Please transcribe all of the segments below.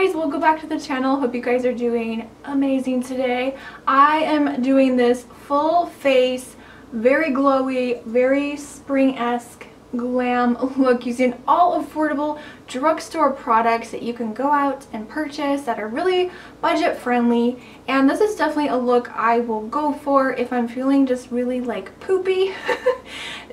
guys, welcome back to the channel. Hope you guys are doing amazing today. I am doing this full face, very glowy, very spring-esque glam look using all affordable drugstore products that you can go out and purchase that are really budget friendly. And this is definitely a look I will go for if I'm feeling just really like poopy.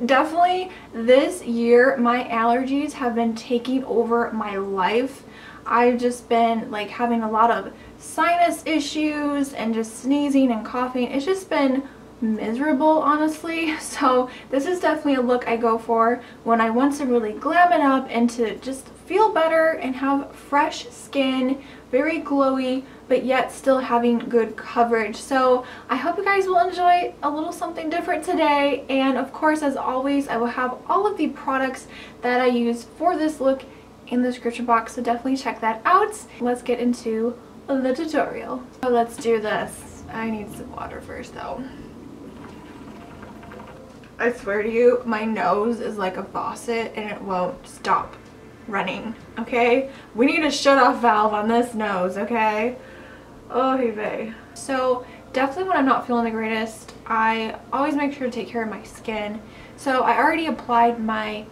Definitely this year my allergies have been taking over my life. I've just been like having a lot of sinus issues and just sneezing and coughing. It's just been miserable, honestly. So this is definitely a look I go for when I want to really glam it up and to just feel better and have fresh skin, very glowy, but yet still having good coverage. So I hope you guys will enjoy a little something different today. And of course, as always, I will have all of the products that I use for this look in the description box, so definitely check that out. Let's get into the tutorial. So let's do this. I need some water first though. I swear to you, my nose is like a faucet and it won't stop running, okay? We need a shut-off valve on this nose, okay? Oh, hey bae. So definitely when I'm not feeling the greatest, I always make sure to take care of my skin. So I already applied my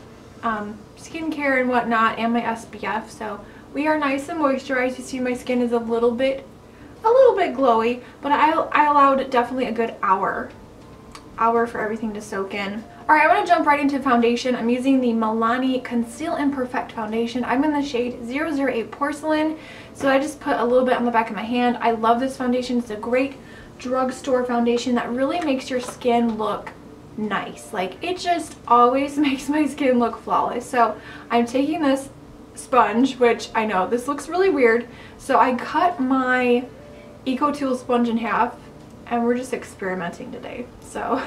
skincare and whatnot and my SPF, so we are nice and moisturized. You see my skin is a little bit glowy, but I allowed definitely a good hour for everything to soak in. Alright, I want to jump right into foundation. I'm using the Milani Conceal and Perfect Foundation. I'm in the shade 008 Porcelain, so I just put a little bit on the back of my hand. I love this foundation. It's a great drugstore foundation that really makes your skin look nice. Like, it just always makes my skin look flawless. So I'm taking this sponge, which I know this looks really weird, so I cut my EcoTool sponge in half and we're just experimenting today. So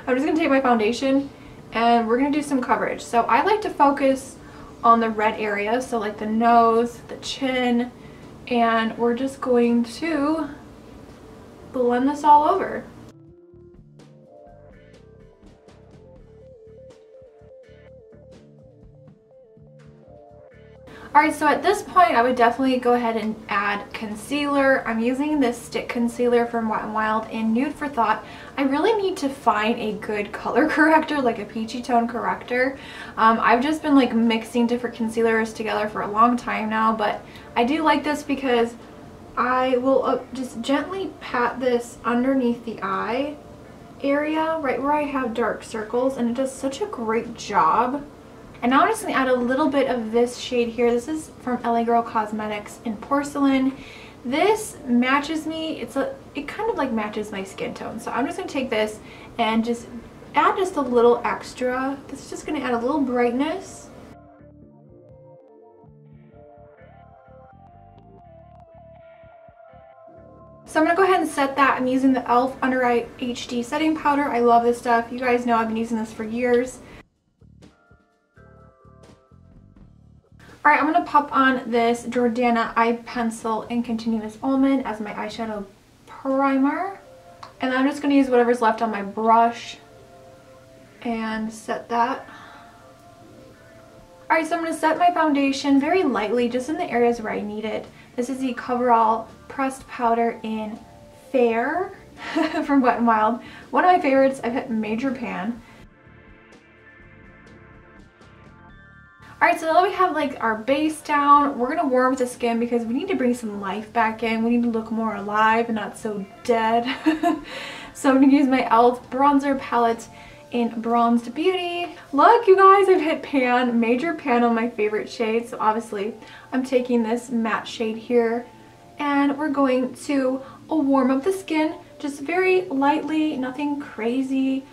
I'm just gonna take my foundation and we're gonna do some coverage. So I like to focus on the red area, so like the nose, the chin, and we're just going to blend this all over. Alright, so at this point I would definitely go ahead and add concealer. I'm using this stick concealer from Wet n Wild in Nude for Thought. I really need to find a good color corrector, like a peachy tone corrector. I've just been like mixing different concealers together for a long time now, but I do like this because I will just gently pat this underneath the eye area, right where I have dark circles, and it does such a great job. And now I'm just going to add a little bit of this shade here. This is from LA Girl Cosmetics in Porcelain. This matches me. It kind of like matches my skin tone. So I'm just going to take this and just add just a little extra. This is just going to add a little brightness. So I'm going to go ahead and set that. I'm using the e.l.f. Under Eye HD Setting Powder. I love this stuff. You guys know I've been using this for years. Alright, I'm going to pop on this Jordana eye pencil in Continuous Almond as my eyeshadow primer. And then I'm just going to use whatever's left on my brush and set that. Alright, so I'm going to set my foundation very lightly, just in the areas where I need it. This is the Coverall Pressed Powder in Fair from Wet n Wild. One of my favorites. I've hit Major Pan. Alright, so now that we have like our base down, we're going to warm up the skin because we need to bring some life back in. We need to look more alive and not so dead. So I'm going to use my e.l.f. bronzer palette in Bronzed Beauty. Look, you guys, I've hit pan, Major Pan on my favorite shade. So obviously I'm taking this matte shade here and we're going to warm up the skin just very lightly, nothing crazy.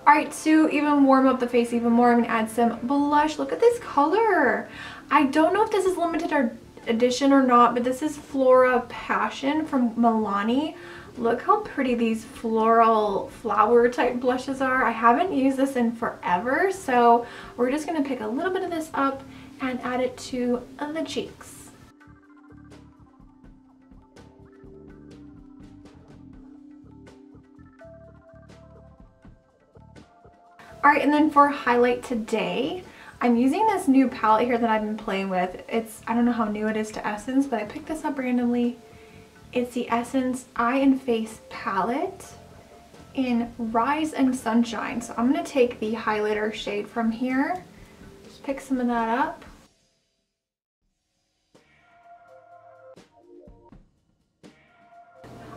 Alright, to even warm up the face even more, I'm going to add some blush. Look at this color. I don't know if this is limited edition or not, but this is Flora Passion from Milani. Look how pretty these floral flower type blushes are. I haven't used this in forever, so we're just going to pick a little bit of this up and add it to the cheeks. Alright, and then for highlight today, I'm using this new palette here that I've been playing with. I don't know how new it is to Essence, but I picked this up randomly. It's the Essence Eye and Face palette in Rise and Sunshine. So I'm going to take the highlighter shade from here, just pick some of that up.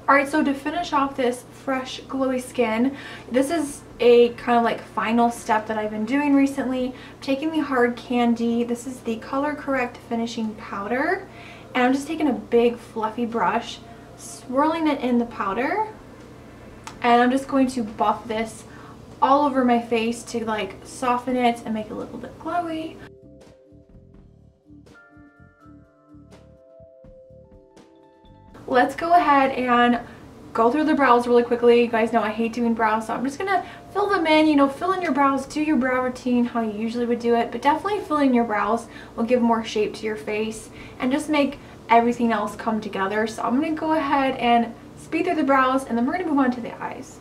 Alright, so to finish off this fresh glowy skin, this is a kind of like final step that I've been doing recently. I'm taking the hard candy, this is the Color Correct finishing powder, and I'm just taking a big fluffy brush, swirling it in the powder, and I'm just going to buff this all over my face to like soften it and make it a little bit glowy. Let's go ahead and go through the brows really quickly. You guys know I hate doing brows, so I'm just gonna fill them in. You know, fill in your brows, do your brow routine how you usually would do it, but definitely filling your brows will give more shape to your face and just make everything else come together. So I'm gonna go ahead and speed through the brows, and then we're gonna move on to the eyes.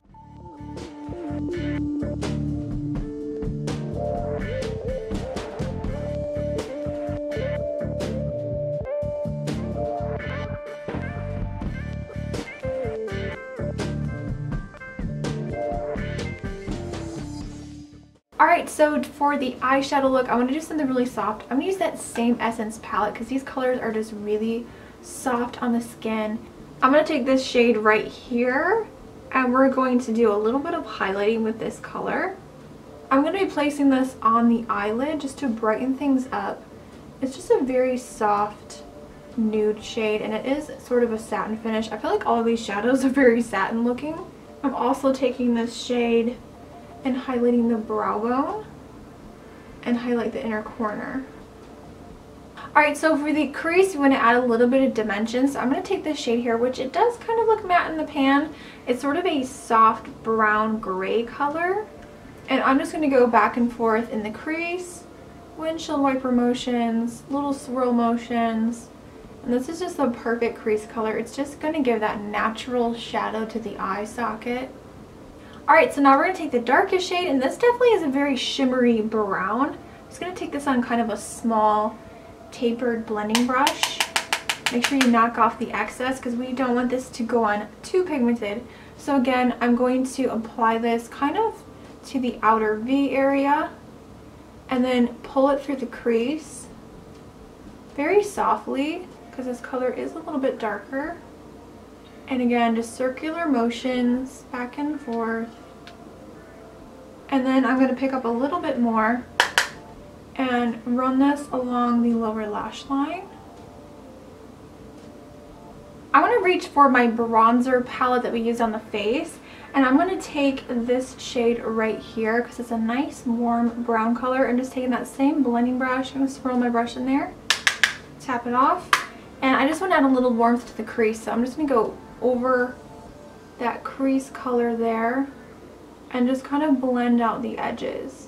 Alright, so for the eyeshadow look, I want to do something really soft. I'm going to use that same Essence palette because these colors are just really soft on the skin. I'm going to take this shade right here, and we're going to do a little bit of highlighting with this color. I'm going to be placing this on the eyelid just to brighten things up. It's just a very soft nude shade, and it is sort of a satin finish. I feel like all of these shadows are very satin looking. I'm also taking this shade and highlighting the brow bone and highlight the inner corner. Alright, so for the crease, you want to add a little bit of dimension. So I'm going to take this shade here, which it does kind of look matte in the pan. It's sort of a soft brown gray color. And I'm just going to go back and forth in the crease, windshield wiper motions, little swirl motions. And this is just the perfect crease color. It's just going to give that natural shadow to the eye socket. Alright, so now we're going to take the darkest shade, and this definitely is a very shimmery brown. I'm just going to take this on kind of a small tapered blending brush. Make sure you knock off the excess because we don't want this to go on too pigmented. So again, I'm going to apply this kind of to the outer V area and then pull it through the crease very softly because this color is a little bit darker. And again, just circular motions back and forth. And then I'm going to pick up a little bit more and run this along the lower lash line. I want to reach for my bronzer palette that we used on the face, and I'm going to take this shade right here because it's a nice warm brown color, and just taking that same blending brush, I'm going to swirl my brush in there, tap it off, and I just want to add a little warmth to the crease, so I'm just going to go over that crease color there and just kind of blend out the edges.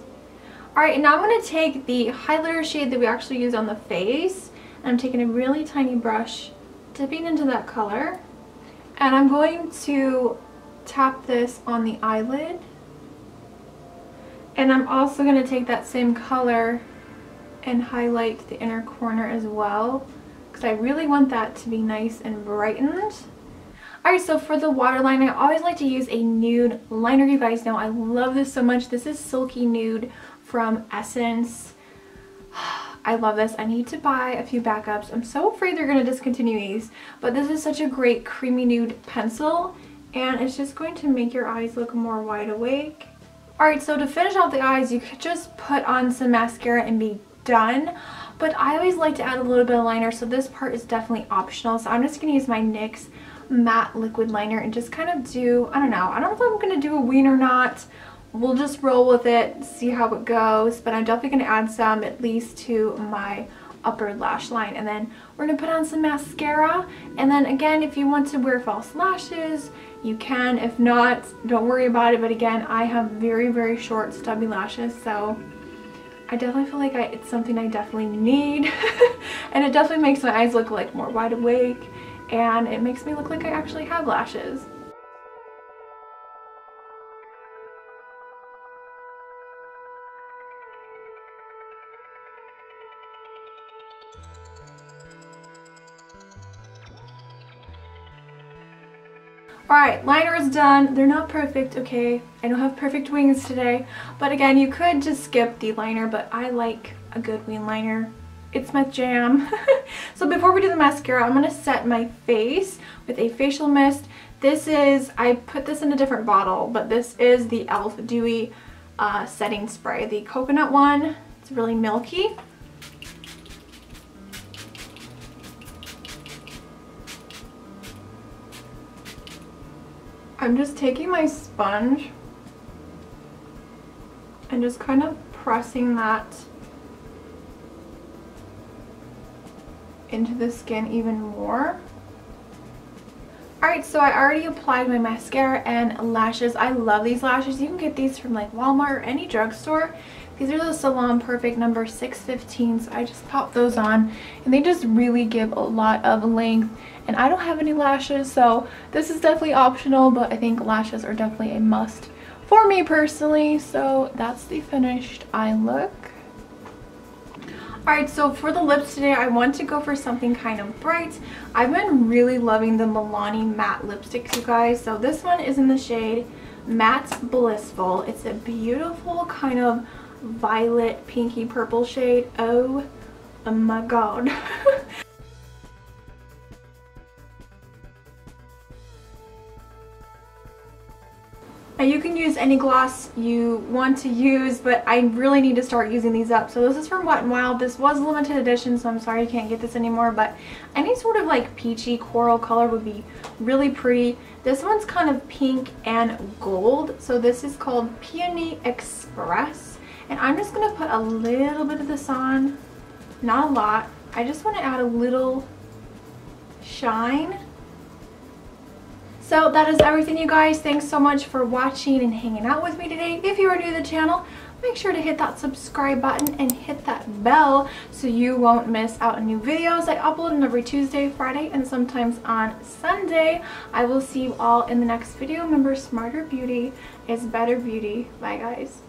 Alright, now I'm going to take the highlighter shade that we actually used on the face, and I'm taking a really tiny brush, dipping into that color, and I'm going to tap this on the eyelid, and I'm also going to take that same color and highlight the inner corner as well because I really want that to be nice and brightened. Alright, so for the waterline, I always like to use a nude liner. You guys know I love this so much. This is Silky Nude from Essence. I love this. I need to buy a few backups. I'm so afraid they're going to discontinue these, but this is such a great creamy nude pencil, and it's just going to make your eyes look more wide awake. Alright, so to finish off the eyes, you could just put on some mascara and be done, but I always like to add a little bit of liner, so this part is definitely optional. So I'm just going to use my NYX matte liquid liner and just kind of do, I don't know if I'm going to do a wing or not. We'll just roll with it, see how it goes, but I'm definitely going to add some at least to my upper lash line, and then we're going to put on some mascara. And then again, if you want to wear false lashes, you can. If not, don't worry about it. But again, I have very short stubby lashes, so I definitely feel like it's something I definitely need. And it definitely makes my eyes look like more wide awake, and it makes me look like I actually have lashes. Alright, liner is done. They're not perfect, okay? I don't have perfect wings today. But again, you could just skip the liner, but I like a good wing liner. It's my jam. So before we do the mascara, I'm going to set my face with a facial mist. This is, I put this in a different bottle, but this is the e.l.f. Dewy setting spray. The coconut one. It's really milky. I'm just taking my sponge and just kind of pressing that into the skin even more. Alright, so I already applied my mascara and lashes. I love these lashes. You can get these from like Walmart or any drugstore. These are the Salon Perfect number 615, so I just popped those on and they just really give a lot of length. And I don't have any lashes, so this is definitely optional, but I think lashes are definitely a must for me personally. So that's the finished eye look. Alright, so for the lips today, I want to go for something kind of bright. I've been really loving the Milani matte lipsticks, you guys. So this one is in the shade Matte Blissful. It's a beautiful kind of violet pinky purple shade. Oh my god. Now you can use any gloss you want to use, but I really need to start using these up. So this is from Wet n Wild. This was a limited edition, so I'm sorry you can't get this anymore, but any sort of like peachy coral color would be really pretty. This one's kind of pink and gold, so this is called Peony Express. And I'm just going to put a little bit of this on, not a lot. I just want to add a little shine. So that is everything, you guys. Thanks so much for watching and hanging out with me today. If you are new to the channel, make sure to hit that subscribe button and hit that bell so you won't miss out on new videos. I upload them every Tuesday, Friday, and sometimes on Sunday. I will see you all in the next video. Remember, smarter beauty is better beauty. Bye, guys.